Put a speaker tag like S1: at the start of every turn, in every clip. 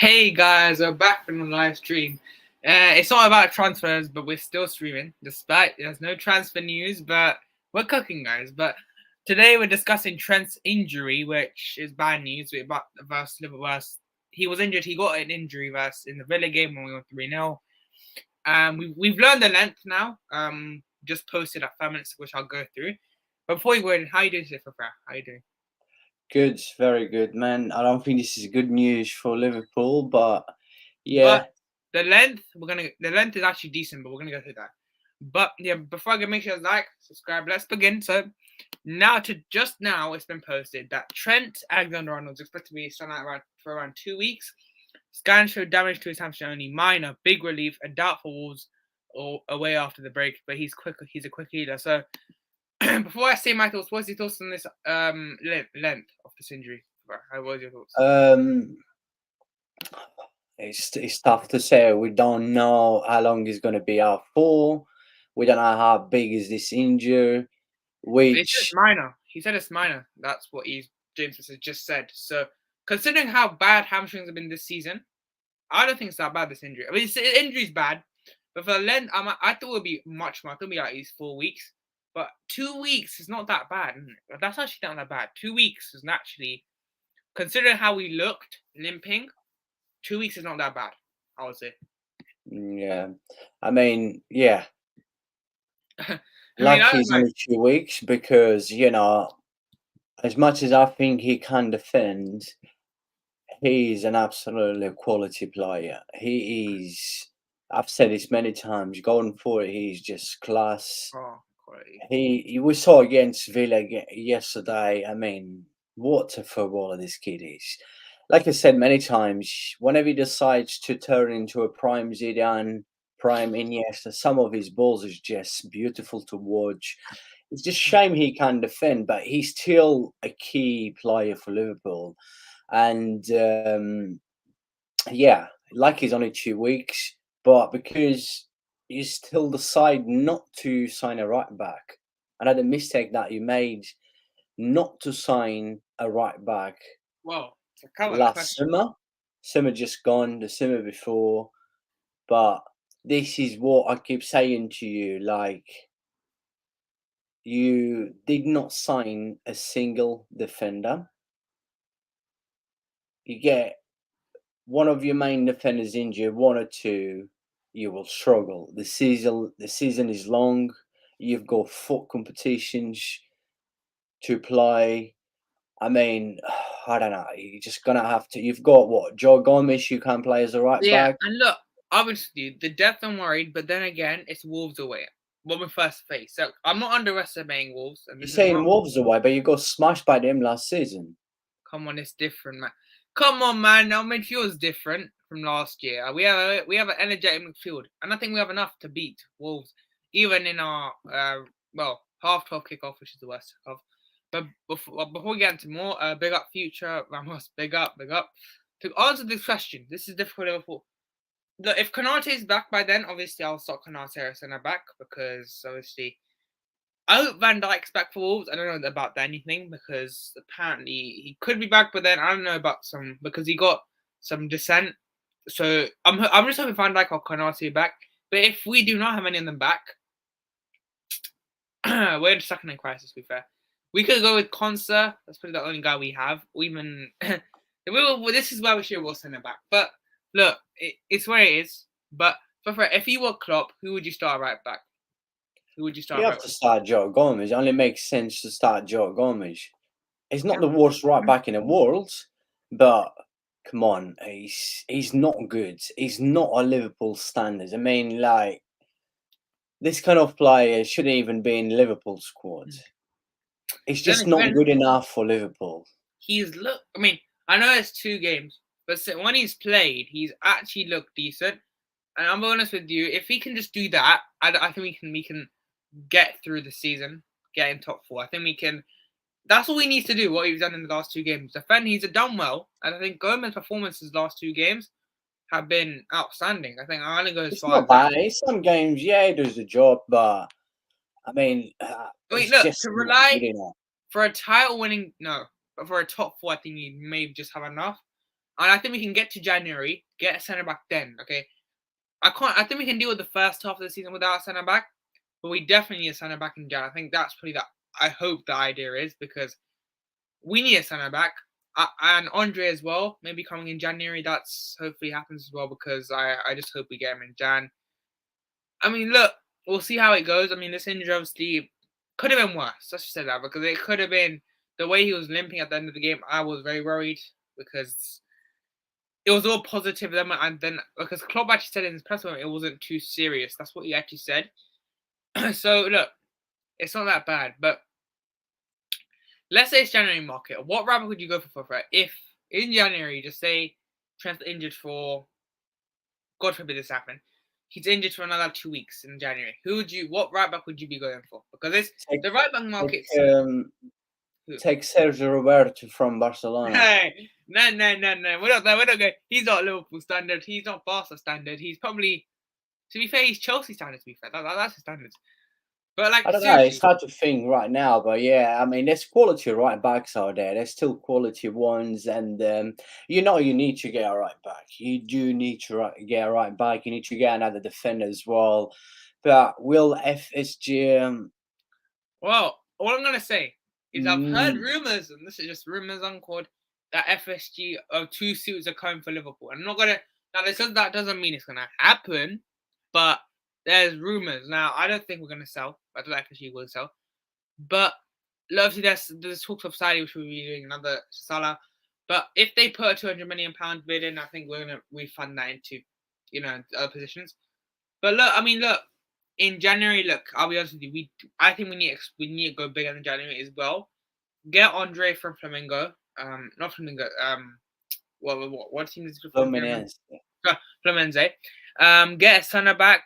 S1: Hey guys, we're back from the live stream. It's not about transfers, but we're still streaming, despite there's no transfer news, but we're cooking, guys. But today we're discussing Trent's injury, which is bad news. About versus Liverpool. He was injured. He got an injury versus in the Villa game when we won 3-0. We've learned the length now. Just posted at 5 minutes, which I'll go through. But before you go in, how you doing, Fair? How you doing?
S2: Good, very good, man. I don't think this is good news for Liverpool, but
S1: But
S2: yeah,
S1: the length is actually decent, but we're gonna go through that. But yeah, before I go, make sure to like, subscribe. Let's begin. So just now, it's been posted that Trent Alexander Arnold is expected to be signed out for around 2 weeks. Scans show damage to his hamstring only minor, big relief, and doubtful Wolves or away after the break. But he's quick. He's a quick healer. So before I say my thoughts, what's your thoughts on this length of this injury? How was your thoughts?
S2: it's tough to say. We don't know how long he's gonna be out for. We don't know how big is this injury,
S1: It's
S2: which
S1: minor. He said it's minor. That's what James has just said. So considering how bad hamstrings have been this season, I don't think it's that bad. This injury. I mean, injury's bad, but for length, I thought it would be much more. I thought it'd be like at least 4 weeks. But 2 weeks is not that bad. Isn't it? That's actually not that bad. 2 weeks is naturally, considering how we looked limping, 2 weeks is not that bad. I would say.
S2: yeah, I mean, yeah,
S1: I mean,
S2: like
S1: I don't
S2: he's
S1: know.
S2: only 2 weeks because as much as I think he can defend, he's an absolutely quality player. He is. I've said this many times. Going forward, he's just class.
S1: Oh, quality.
S2: We saw against Villa yesterday. I mean, what a footballer this kid is. Like I said many times, whenever he decides to turn into a prime Zidane, prime Iniesta, some of his balls is just beautiful to watch. It's just shame he can't defend, but he's still a key player for Liverpool. And yeah, like he's only 2 weeks, but because you still decide not to sign a right back, another mistake that you made not to sign a right back
S1: Well, to cover the
S2: last
S1: question.
S2: summer just gone, the summer before, but this is what I keep saying to you, like you did not sign a single defender. You get one of your main defenders injured, one or two, you will struggle. The season is long. You've got four competitions to play. I mean, I don't know. You're just gonna have to. You've got what? Joe Gomez, you can play as a right
S1: Yeah,
S2: back.
S1: and look, obviously the depth I'm worried, but then again, it's Wolves away when we first face. So I'm not underestimating Wolves, and
S2: You're
S1: this is
S2: saying
S1: not.
S2: Wolves away, but you got smashed by them last season.
S1: Come on, it's different, man. Come on, man. Our midfield is different from last year. We have an energetic midfield, and I think we have enough to beat Wolves, even in our half 12 kickoff, which is the worst kickoff. But before we get into more, big up future Ramos, big up, big up. To answer this question, this is difficult for Liverpool. Look, if Konate is back by then, obviously I'll start Konate as centre back because obviously I hope Van Dijk's back for Wolves. I don't know about anything because apparently he could be back, but then I don't know about some because he got some dissent. So I'm just hoping Van Dijk or Konate are back. But if we do not have any of them back, we're in a second in crisis. To be fair, we could go with Conser. That's probably the only guy we have. Or even this is where we should will send him back. But look, it's where it is. But if you were Klopp, who would you start right back? Who would you
S2: You
S1: start
S2: have
S1: right
S2: to
S1: back?
S2: start Joe Gomez. It only makes sense to start Joe Gomez. He's not
S1: Yeah.
S2: the worst right back in the world, but come on, he's not good. He's not a Liverpool standards. I mean, like this kind of player shouldn't even be in Liverpool squad. He's
S1: Then
S2: just not
S1: again,
S2: good enough for Liverpool.
S1: he's look. I mean, I know it's 2 games, but when he's played, he's actually looked decent. And I'm honest with you, if he can just do that, I think we can get through the season, get in top four. I think we can. That's all he needs to do. What he's done in the last 2 games, defend. He's done well, and I think Gomez's performances last 2 games have been outstanding. I think I only go as
S2: It's
S1: far
S2: not
S1: as that.
S2: bad. In some games, yeah, he does the job, but I mean,
S1: I mean,
S2: it's
S1: look,
S2: just
S1: to
S2: not
S1: rely
S2: good enough.
S1: for a title winning, no, but for a top four, I think you may just have enough. And I think we can get to January, get a centre back then. Okay, I think we can deal with the first half of the season without a centre back, but we definitely need a centre back in Jan. I think that's probably that. I hope the idea is because we need a centre back. And Andre as well, maybe coming in January. That's hopefully happens as well because I just hope we get him in Jan. I mean, look, we'll see how it goes. I mean, this injury obviously could have been worse. Let's just say that because it could have been the way he was limping at the end of the game. I was very worried because it was all positive then, and then because Klopp actually said in his press conference it wasn't too serious. That's what he actually said. So look, it's not that bad. But let's say it's January market. What rabbit would you go for it? If in January, just say Trent's injured for, God forbid this happen, he's injured for another 2 weeks in January. What right back would you be going for? Because it's
S2: Take,
S1: the right back market.
S2: take Sergio Roberto from Barcelona.
S1: No. We're not going. He's not Liverpool standard. He's not Barca standard. He's probably, to be fair, he's Chelsea standard. To be fair, that's his standards. But like,
S2: I don't know.
S1: seriously,
S2: It's hard to think right now, but yeah, I mean, there's quality right backs out there. There's still quality ones, and you need to get a right back. You do need to get a right back. You need to get another defender as well. But will FSG?
S1: well, all I'm gonna say is I've heard rumors, and this is just rumors uncalled, that FSG of 2 suits are coming for Liverpool. I'm not gonna now. That doesn't mean it's gonna happen, but there's rumors. Now I don't think we're gonna sell. I don't think FSG will sell, but obviously there's talks of Saudi, which will be doing another Salah. But if they put a 200 million pound bid in, I think we're gonna refund that into, other positions. But look, in January, look, I'll be honest with you, I think we need to go bigger than January as well. Get Andre from Flamengo. Not Flamengo. What team is it?
S2: Fluminense.
S1: Fluminense. Get a centre back.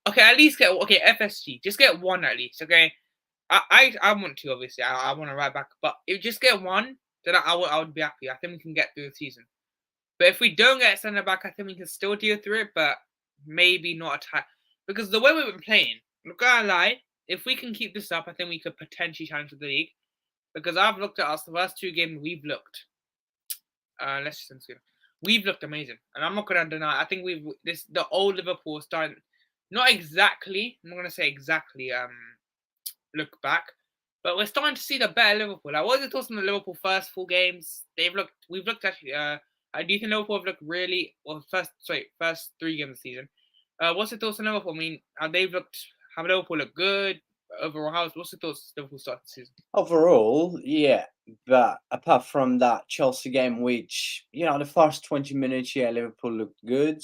S1: Okay, at least get FSG. Just get one at least. Okay. I want to obviously. I want to right back, but if you just get one, then I would be happy. I think we can get through the season. But if we don't get a centre back, I think we can still deal through it, but maybe not a because the way we've been playing, I'm not gonna lie, if we can keep this up, I think we could potentially challenge for the league. Because I've looked at us, the first 2 games we've looked. We've looked amazing, and I'm not gonna deny. I think the old Liverpool is starting, not exactly. I'm not gonna say exactly. Look back, but we're starting to see the better Liverpool. Like, what was your thoughts on the Liverpool first 4 games? We've looked actually. Do you think Liverpool have looked really? Well, first 3 games of the season. What's your thoughts on Liverpool? I mean, have Liverpool looked good overall? What's your thoughts Liverpool start the season?
S2: Overall, yeah, but apart from that Chelsea game, which the first 20 minutes, yeah, Liverpool looked good,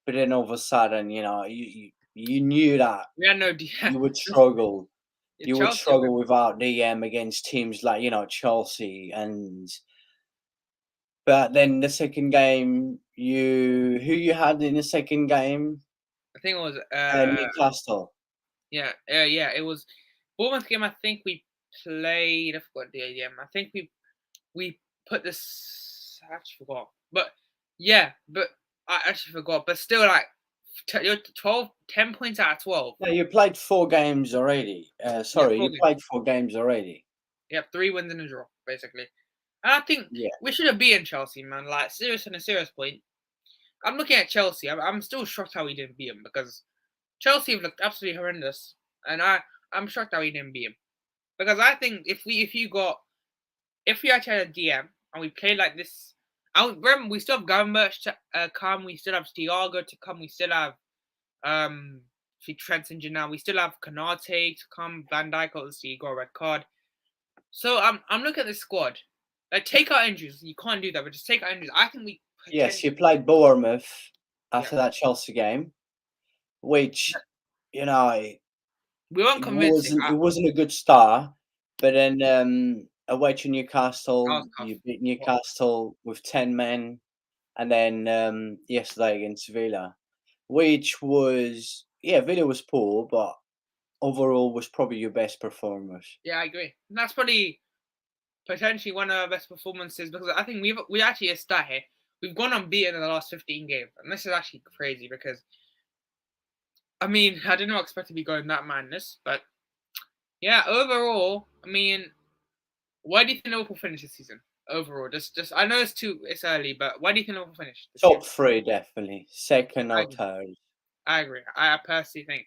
S2: but then all of a sudden, you knew that
S1: We had no DM.
S2: you would struggle. You would
S1: Chelsea
S2: struggle without DM against teams like Chelsea But then the second game, who you had in the second game?
S1: I think it was
S2: Newcastle.
S1: Yeah, it was Bournemouth game. I think we played. I forgot the game. I think we put this. I actually forgot, but I actually forgot. But still, like, you're 10 points out of 12.
S2: No, you played 4 games already. You played 4 games already.
S1: Yep, 3 wins and a draw, basically. And I think we should have beaten Chelsea, man. Like, on a serious point. I'm looking at Chelsea. I'm still shocked how we didn't beat them because Chelsea have looked absolutely horrendous, and I'm shocked how we didn't beat them. Because I think if we actually had a DM and we played like this, remember we still have Gambert to come, we still have Thiago to come, we still have Trent's injured now, we still have Konate to come, Van Dijk obviously got a red card. So I'm looking at this squad. Like, take out injuries. You can't do that, but just take out injuries. I think we.
S2: Yes, you played Bournemouth after that Chelsea game, which
S1: we weren't convincing.
S2: It wasn't a good start, but then away to Newcastle, you beat Newcastle with 10 men, and then yesterday against Villa, which was Villa was poor, but overall was probably your best performance.
S1: Yeah, I agree. And that's probably potentially one of our best performances because I think we actually a stat here. We've gone unbeaten in the last 15 games, and this is actually crazy because I mean I didn't expect to be going that madness, but yeah, overall, I mean, where do you think Liverpool finish this season? overall? Just I know it's early, but why do you think Liverpool finish this year?
S2: Top three, definitely. Second
S1: I
S2: or
S1: agree.
S2: third.
S1: I agree. I personally think.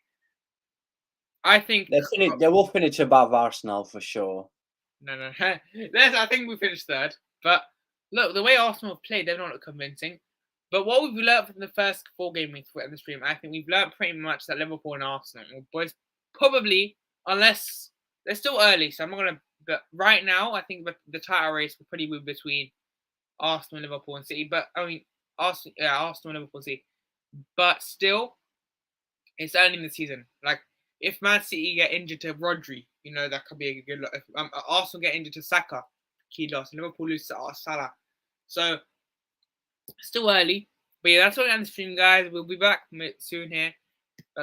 S1: I think.
S2: They will finish above Arsenal for sure.
S1: No. I think we finished third. But look, the way Arsenal have played, they're not convincing. But what we've learned from the first 4 game weeks in the stream, I think we've learned pretty much that Liverpool and Arsenal will both probably, unless they're still early, so I'm not gonna. But right now, I think the title race will pretty be between Arsenal, Liverpool, and City. But I mean, Arsenal, Liverpool, City. But still, it's early in the season. Like if Man City get injured to Rodri, that could be a good. If Arsenal get injured to Saka, key loss. Liverpool lose to Salah. So still early. But yeah, that's all on the stream, guys. We'll be back soon here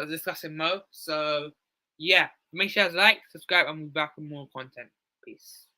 S1: discussing Mo. So yeah, make sure you guys like, subscribe, and we'll be back with more content. Peace.